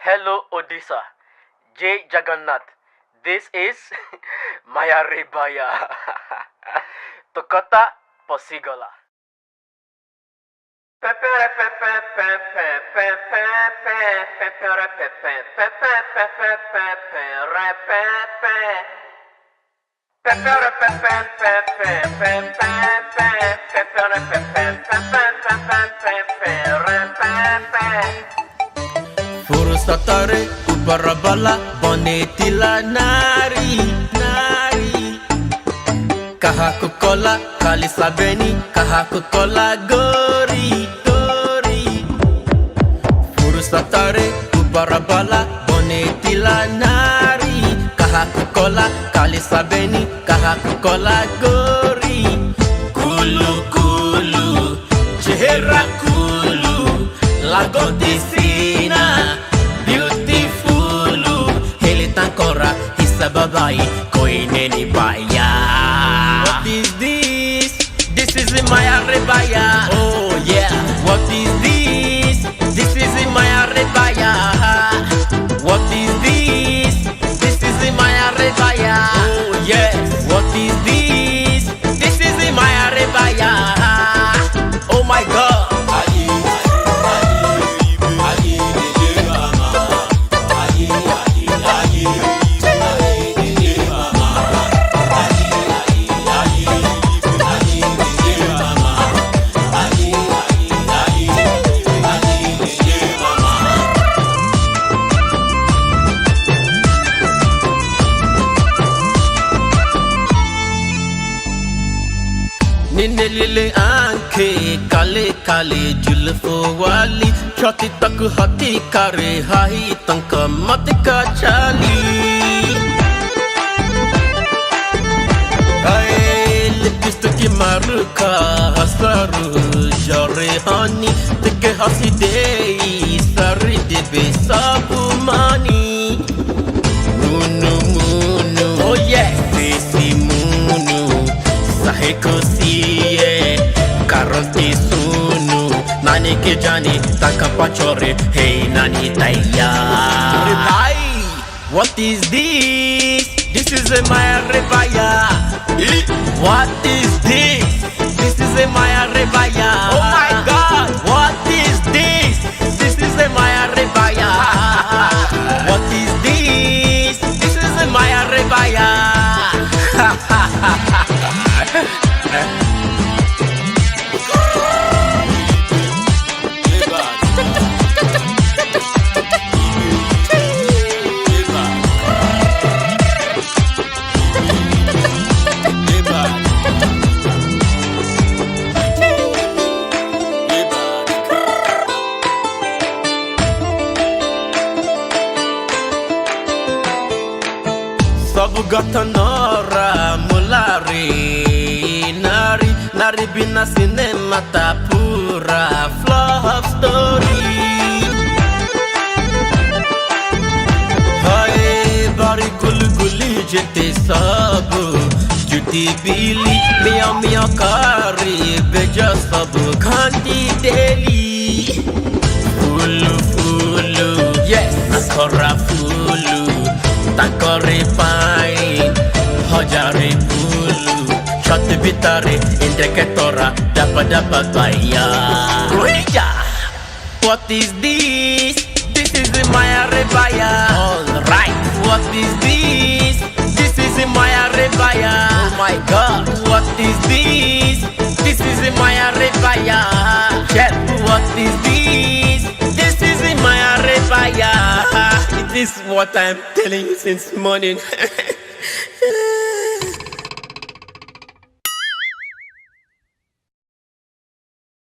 Hello, Odisha. J. Jagannath. This is Maya Rebaya. Tokata Posigala. Satare ubarabala bonetila nari kahaku kola kali sabeni kahaku kola gori Furu satare ubarabala bonetila nari kahaku kola kali sabeni kahaku kola gori Kulu kulu chehera kulu lago disina Babai, koineni baya. What is this? This is Maya Rebaya. Oh yeah. What is this? This is Maya Rebaya. What is this? This is Maya Rebaya. Oh yes. What is this? This is Maya Rebaya. Oh my God. Ninelile anke kale kale julfo wali choti tak hati kare hai tanka mat ka chali ay lipstick ki maruka hasaru jare hani teke hasi dei sari de besabu mani munu oh yeah desi munu saheko Karonti sunu nani ke jani taka pachore hey nani taya What is this? This is a Maya Rebaya. What is this? This is a Maya Rebaya. Oh my God. What is this? This is a Maya Rebaya. What is this? This is a Maya Rebaya. Sabu gata nora mulari nari bina cinema ta pura love story Hai bari guli jete sabu juti bili mia kari beja sabu khandi deli fulu yes akora fulu Takore pain, hojare bulu Shot bitare, indreke tora Dapa baya What is this? This is Maya Rebaya Alright What is this? This is Maya Rebaya Oh my God What is this? This is Maya Rebaya Check What is this? This is Maya Rebaya This is what I'm telling you since morning